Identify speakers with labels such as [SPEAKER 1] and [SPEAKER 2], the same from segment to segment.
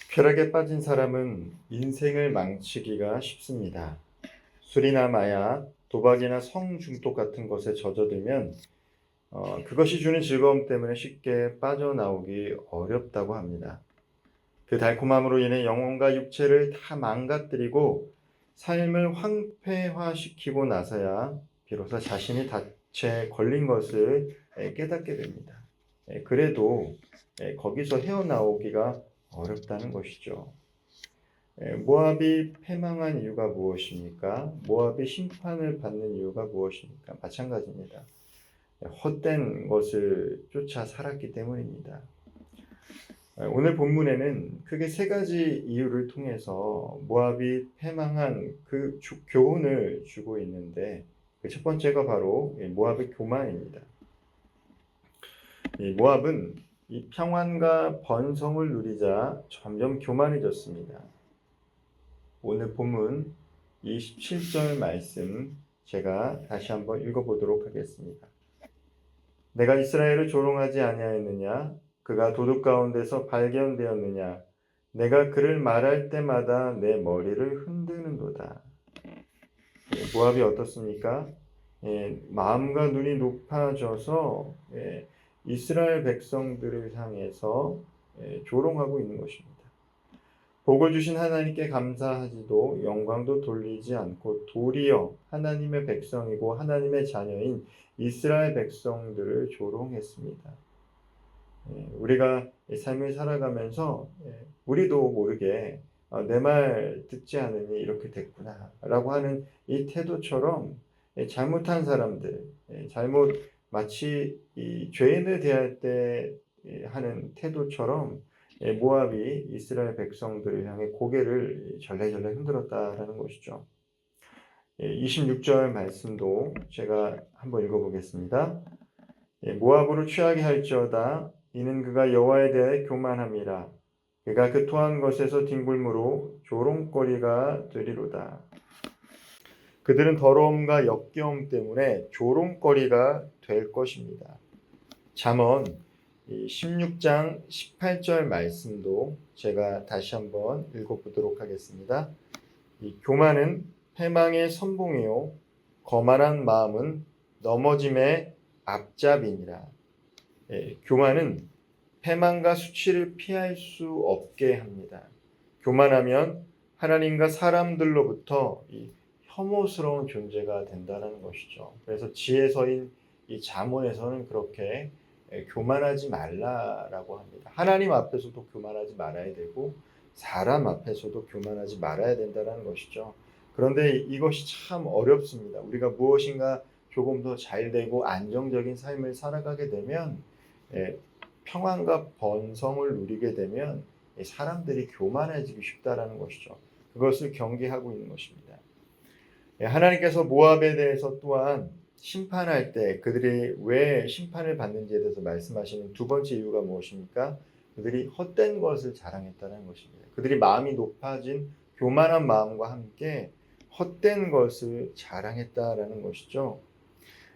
[SPEAKER 1] 쾌락에 빠진 사람은 인생을 망치기가 쉽습니다. 술이나 마약, 도박이나 성중독 같은 것에 젖어들면 그것이 주는 즐거움 때문에 쉽게 빠져나오기 어렵다고 합니다. 그 달콤함으로 인해 영혼과 육체를 다 망가뜨리고 삶을 황폐화시키고 나서야 비로소 자신이 덫에 걸린 것을 깨닫게 됩니다. 그래도 거기서 헤어나오기가 어렵다는 것이죠. 모압이 패망한 이유가 무엇입니까? 모압이 심판을 받는 이유가 무엇입니까? 마찬가지입니다. 헛된 것을 쫓아 살았기 때문입니다. 오늘 본문에는 크게 세 가지 이유를 통해서 모압이 패망한 그 교훈을 주고 있는데 그 첫 번째가 바로 모압의 교만입니다. 모압은 이 평안과 번성을 누리자 점점 교만해졌습니다. 오늘 본문 27절 말씀 제가 다시 한번 읽어보도록 하겠습니다. 내가 이스라엘을 조롱하지 아니하였느냐? 그가 도둑 가운데서 발견되었느냐? 내가 그를 말할 때마다 내 머리를 흔드는도다. 모압이 어떻습니까? 마음과 눈이 높아져서 이스라엘 백성들을 향해서 조롱하고 있는 것입니다. 복을 주신 하나님께 감사하지도 영광도 돌리지 않고 도리어 하나님의 백성이고 하나님의 자녀인 이스라엘 백성들을 조롱했습니다. 우리가 삶을 살아가면서 우리도 모르게 내 말 듣지 않으니 이렇게 됐구나 라고 하는 이 태도처럼 잘못한 사람들, 마치 이 죄인을 대할 때 하는 태도처럼 모압이 이스라엘 백성들을 향해 고개를 절레절레 흔들었다라는 것이죠. 26절 말씀도 제가 한번 읽어보겠습니다. 모압으로 취하게 할지어다. 이는 그가 여호와에 대하여 교만함이라. 그가 그 토한 것에서 뒹굴므로 조롱거리가 되리로다. 그들은 더러움과 역겨움 때문에 조롱거리가 될 것입니다. 잠언 16장 18절 말씀도 제가 다시 한번 읽어보도록 하겠습니다. 이 교만은 패망의 선봉이요 거만한 마음은 넘어짐의 앞잡이니라. 교만은 패망과 수치를 피할 수 없게 합니다. 교만하면 하나님과 사람들로부터 이 혐오스러운 존재가 된다는 것이죠. 그래서 지혜서인 이 잠언에서는 그렇게 교만하지 말라라고 합니다. 하나님 앞에서도 교만하지 말아야 되고 사람 앞에서도 교만하지 말아야 된다는 것이죠. 그런데 이것이 참 어렵습니다. 우리가 무엇인가 조금 더 잘되고 안정적인 삶을 살아가게 되면 평안과 번성을 누리게 되면 사람들이 교만해지기 쉽다라는 것이죠. 그것을 경계하고 있는 것입니다. 하나님께서 모압에 대해서 또한 심판할 때 그들이 왜 심판을 받는지에 대해서 말씀하시는 두 번째 이유가 무엇입니까? 그들이 헛된 것을 자랑했다는 것입니다. 그들이 마음이 높아진 교만한 마음과 함께 헛된 것을 자랑했다라는 것이죠.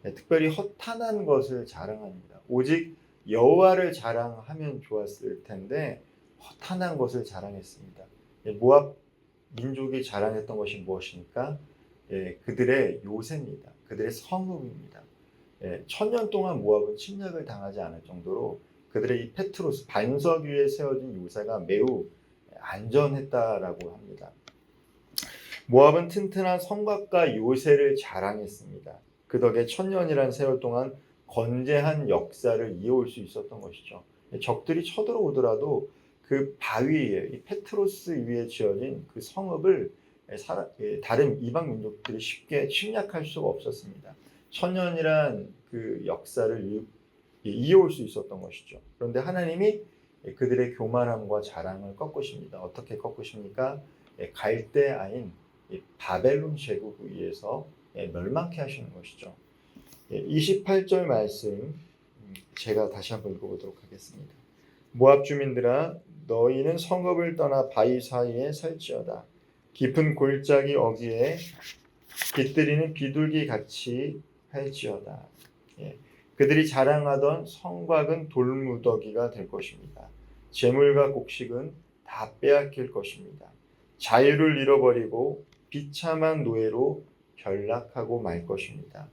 [SPEAKER 1] 특별히 허탄한 것을 자랑합니다. 오직 여호와를 자랑하면 좋았을 텐데 허탄한 것을 자랑했습니다. 모압 민족이 자랑했던 것이 무엇입니까? 그들의 요새입니다. 그들의 성읍입니다. 1000년 동안 모압은 침략을 당하지 않을 정도로 그들의 이 페트로스 반석 위에 세워진 요새가 매우 안전했다라고 합니다. 모압은 튼튼한 성곽과 요새를 자랑했습니다. 그 덕에 1000년이란 세월 동안 건재한 역사를 이어올 수 있었던 것이죠. 적들이 쳐들어오더라도 그 바위에 이 페트로스 위에 지어진 그 성읍을 다른 이방 민족들이 쉽게 침략할 수가 없었습니다. 1000년이란 그 역사를 이어올 수 있었던 것이죠. 그런데 하나님이 그들의 교만함과 자랑을 꺾으십니다. 어떻게 꺾으십니까? 갈대아인 바벨론 제국에 의해서 멸망케 하시는 것이죠. 28절 말씀 제가 다시 한번 읽어보도록 하겠습니다. 모압 주민들아 너희는 성읍을 떠나 바위 사이에 살지어다. 깊은 골짜기 어귀에 깃들이는 비둘기 같이 할지어다. 그들이 자랑하던 성곽은 돌무더기가 될 것입니다. 재물과 곡식은 다 다 빼앗길 것입니다. 자유를 잃어버리고 비참한 노예로 전락하고 말 것입니다.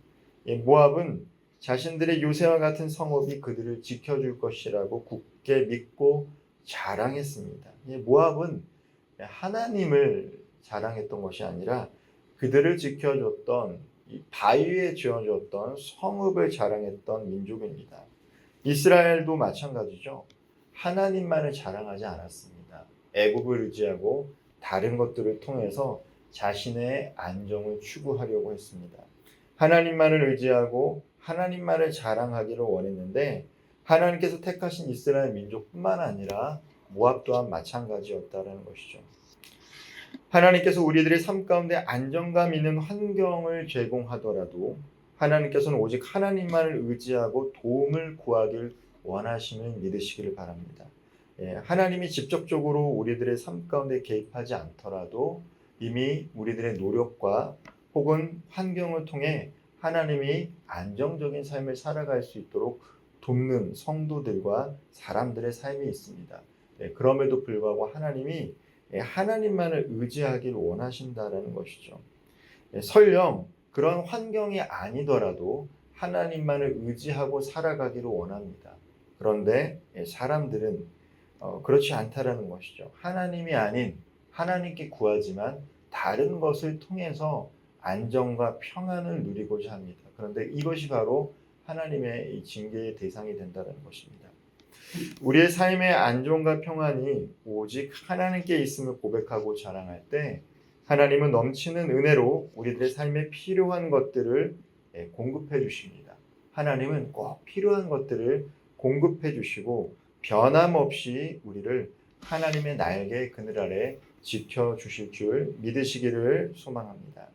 [SPEAKER 1] 모압은 자신들의 요새와 같은 성읍이 그들을 지켜줄 것이라고 굳게 믿고 자랑했습니다. 모압은 하나님을 자랑했던 것이 아니라 그들을 지켜줬던 이 바위에 지어줬던 성읍을 자랑했던 민족입니다. 이스라엘도 마찬가지죠. 하나님만을 자랑하지 않았습니다. 애굽을 의지하고 다른 것들을 통해서 자신의 안정을 추구하려고 했습니다. 하나님만을 의지하고 하나님만을 자랑하기를 원했는데 하나님께서 택하신 이스라엘 민족뿐만 아니라 모압 또한 마찬가지였다는 것이죠. 하나님께서 우리들의 삶 가운데 안정감 있는 환경을 제공하더라도 하나님께서는 오직 하나님만을 의지하고 도움을 구하길 원하심을 믿으시기를 바랍니다. 하나님이 직접적으로 우리들의 삶 가운데 개입하지 않더라도 이미 우리들의 노력과 혹은 환경을 통해 하나님이 안정적인 삶을 살아갈 수 있도록 돕는 성도들과 사람들의 삶이 있습니다. 그럼에도 불구하고 하나님이 하나님만을 의지하길 원하신다라는 것이죠. 설령 그런 환경이 아니더라도 하나님만을 의지하고 살아가기를 원합니다. 그런데 사람들은 그렇지 않다라는 것이죠. 하나님이 아닌 하나님께 구하지만 다른 것을 통해서 안정과 평안을 누리고자 합니다. 그런데 이것이 바로 하나님의 징계의 대상이 된다는 것입니다. 우리의 삶의 안정과 평안이 오직 하나님께 있음을 고백하고 자랑할 때 하나님은 넘치는 은혜로 우리들의 삶에 필요한 것들을 공급해 주십니다. 하나님은 꼭 필요한 것들을 공급해 주시고 변함없이 우리를 하나님의 날개 그늘 아래 지켜주실 줄 믿으시기를 소망합니다.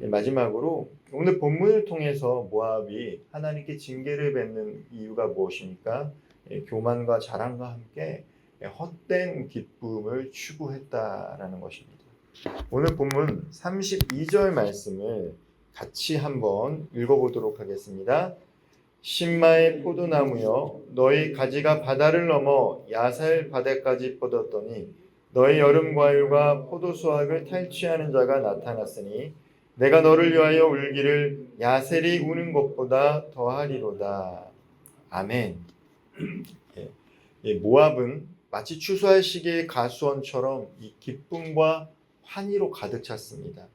[SPEAKER 1] 마지막으로 오늘 본문을 통해서 모압이 하나님께 징계를 받는 이유가 무엇입니까? 교만과 자랑과 함께 헛된 기쁨을 추구했다라는 것입니다. 오늘 본문 32절 말씀을 같이 한번 읽어보도록 하겠습니다. 신마의 포도나무여 너희 가지가 바다를 넘어 야살 바다까지 뻗었더니 너희 여름 과일과 포도 수확을 탈취하는 자가 나타났으니 내가 너를 위하여 울기를 야셀이 우는 것보다 더하리로다. 아멘. 모압은 마치 추수할 시기의 가수원처럼 이 기쁨과 환희로 가득 찼습니다.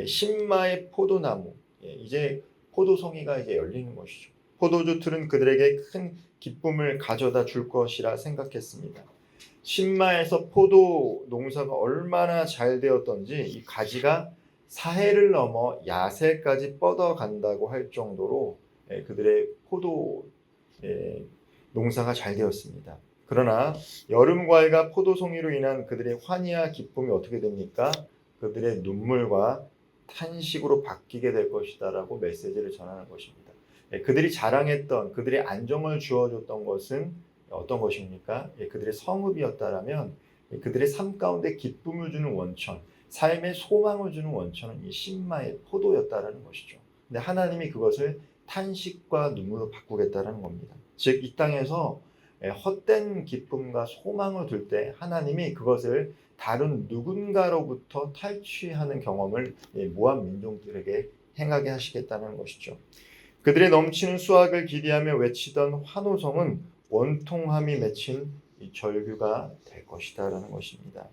[SPEAKER 1] 신마의 포도나무, 이제 포도송이가 이제 열리는 것이죠. 포도주 틀은 그들에게 큰 기쁨을 가져다 줄 것이라 생각했습니다. 신마에서 포도 농사가 얼마나 잘 되었던지 이 가지가 사해를 넘어 야세까지 뻗어간다고 할 정도로 그들의 포도 농사가 잘 되었습니다. 그러나 여름 과일과 포도송이로 인한 그들의 환희와 기쁨이 어떻게 됩니까? 그들의 눈물과 탄식으로 바뀌게 될 것이다라고 메시지를 전하는 것입니다. 그들이 자랑했던 그들의 안정을 주어줬던 것은 어떤 것입니까? 그들의 성읍이었다라면 그들의 삶 가운데 기쁨을 주는 원천, 삶의 소망을 주는 원천은 이 신마의 포도였다라는 것이죠. 근데 하나님이 그것을 탄식과 눈물로 바꾸겠다라는 겁니다. 즉 이 땅에서 헛된 기쁨과 소망을 둘 때 하나님이 그것을 다른 누군가로부터 탈취하는 경험을 모압 민족들에게 행하게 하시겠다는 것이죠. 그들의 넘치는 수확을 기대하며 외치던 환호성은 원통함이 맺힌 이 절규가 될 것이다라는 것입니다.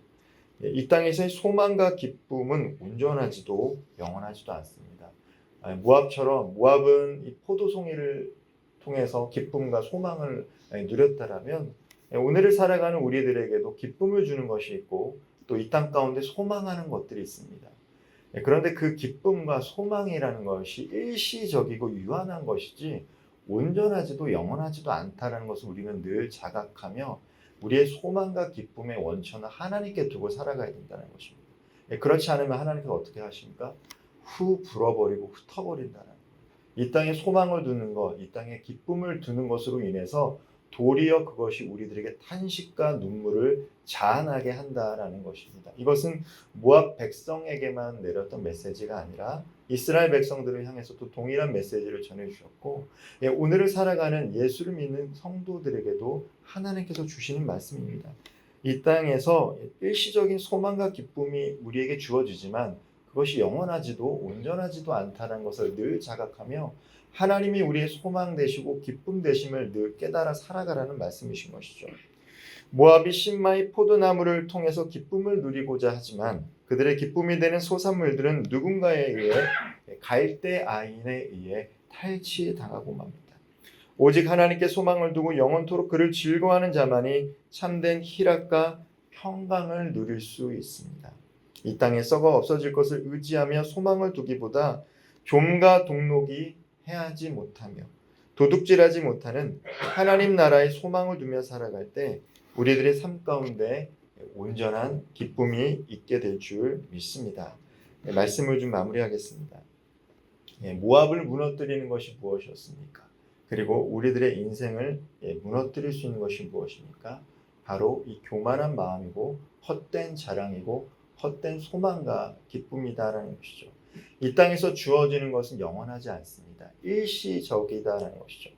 [SPEAKER 1] 이 땅에서의 소망과 기쁨은 온전하지도 영원하지도 않습니다. 모압은 이 포도송이를 통해서 기쁨과 소망을 누렸다라면 오늘을 살아가는 우리들에게도 기쁨을 주는 것이 있고 또 이 땅 가운데 소망하는 것들이 있습니다. 그런데 그 기쁨과 소망이라는 것이 일시적이고 유한한 것이지 온전하지도 영원하지도 않다는 것을 우리는 늘 자각하며 우리의 소망과 기쁨의 원천은 하나님께 두고 살아가야 된다는 것입니다. 그렇지 않으면 하나님께서 어떻게 하십니까? 후 불어버리고 흩어버린다는 거예요. 이 땅에 소망을 두는 것, 이 땅에 기쁨을 두는 것으로 인해서 도리어 그것이 우리들에게 탄식과 눈물을 자아나게 한다라는 것입니다. 이것은 모압 백성에게만 내렸던 메시지가 아니라 이스라엘 백성들을 향해서도 동일한 메시지를 전해주셨고 오늘을 살아가는 예수를 믿는 성도들에게도 하나님께서 주시는 말씀입니다. 이 땅에서 일시적인 소망과 기쁨이 우리에게 주어지지만 그것이 영원하지도 온전하지도 않다는 것을 늘 자각하며 하나님이 우리의 소망 되시고 기쁨 되심을 늘 깨달아 살아가라는 말씀이신 것이죠. 모압이 신마의 포도나무를 통해서 기쁨을 누리고자 하지만 그들의 기쁨이 되는 소산물들은 누군가에 의해 갈대 아인에 의해 탈취당하고 맙니다. 오직 하나님께 소망을 두고 영원토록 그를 즐거워하는 자만이 참된 희락과 평강을 누릴 수 있습니다. 이 땅에 썩어 없어질 것을 의지하며 소망을 두기보다 좀과 동록이 해하지 못하며 도둑질하지 못하는 하나님 나라의 소망을 두며 살아갈 때 우리들의 삶 가운데 온전한 기쁨이 있게 될 줄 믿습니다. 말씀을 좀 마무리하겠습니다. 모압을 무너뜨리는 것이 무엇이었습니까? 그리고 우리들의 인생을 무너뜨릴 수 있는 것이 무엇입니까? 바로 이 교만한 마음이고 헛된 자랑이고 헛된 소망과 기쁨이다라는 것이죠. 이 땅에서 주어지는 것은 영원하지 않습니다. 일시적이다라는 것이죠.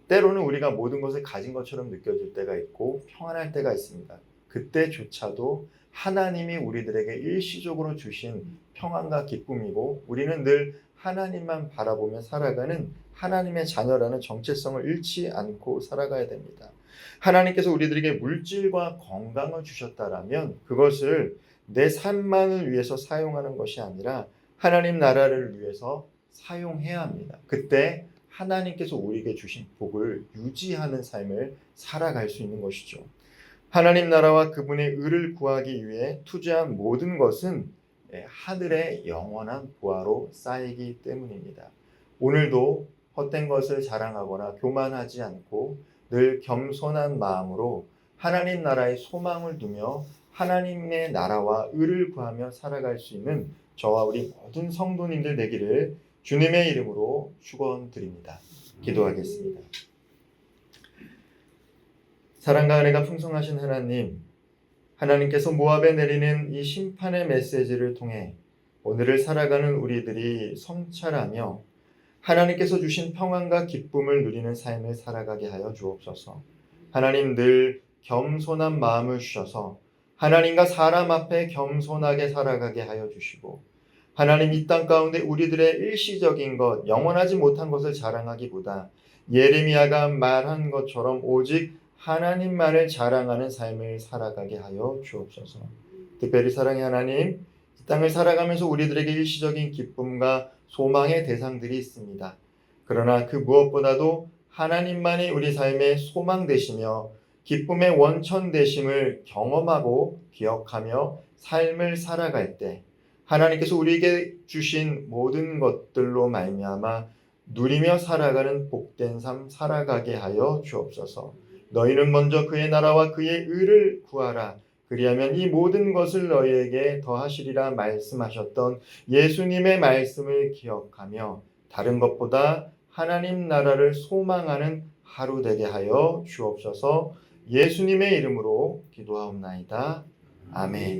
[SPEAKER 1] 때로는 우리가 모든 것을 가진 것처럼 느껴질 때가 있고 평안할 때가 있습니다. 그때조차도 하나님이 우리들에게 일시적으로 주신 평안과 기쁨이고 우리는 늘 하나님만 바라보며 살아가는 하나님의 자녀라는 정체성을 잃지 않고 살아가야 됩니다. 하나님께서 우리들에게 물질과 건강을 주셨다라면 그것을 내 삶만을 위해서 사용하는 것이 아니라 하나님 나라를 위해서 사용해야 합니다. 그때 하나님께서 우리에게 주신 복을 유지하는 삶을 살아갈 수 있는 것이죠. 하나님 나라와 그분의 의를 구하기 위해 투자한 모든 것은 하늘의 영원한 보화로 쌓이기 때문입니다. 오늘도 헛된 것을 자랑하거나 교만하지 않고 늘 겸손한 마음으로 하나님 나라의 소망을 두며 하나님의 나라와 의를 구하며 살아갈 수 있는 저와 우리 모든 성도님들 되기를 주님의 이름으로 축원드립니다. 기도하겠습니다. 사랑과 은혜가 풍성하신 하나님, 하나님께서 모압에 내리는 이 심판의 메시지를 통해 오늘을 살아가는 우리들이 성찰하며 하나님께서 주신 평안과 기쁨을 누리는 삶을 살아가게 하여 주옵소서. 하나님 늘 겸손한 마음을 주셔서 하나님과 사람 앞에 겸손하게 살아가게 하여 주시고 하나님 이 땅 가운데 우리들의 일시적인 것, 영원하지 못한 것을 자랑하기보다 예레미야가 말한 것처럼 오직 하나님만을 자랑하는 삶을 살아가게 하여 주옵소서. 특별히 사랑의 하나님, 이 땅을 살아가면서 우리들에게 일시적인 기쁨과 소망의 대상들이 있습니다. 그러나 그 무엇보다도 하나님만이 우리 삶의 소망 되시며 기쁨의 원천 되심을 경험하고 기억하며 삶을 살아갈 때 하나님께서 우리에게 주신 모든 것들로 말미암아 누리며 살아가는 복된 삶 살아가게 하여 주옵소서. 너희는 먼저 그의 나라와 그의 의를 구하라. 그리하면 이 모든 것을 너희에게 더하시리라 말씀하셨던 예수님의 말씀을 기억하며 다른 것보다 하나님 나라를 소망하는 하루 되게 하여 주옵소서. 예수님의 이름으로 기도하옵나이다. 아멘.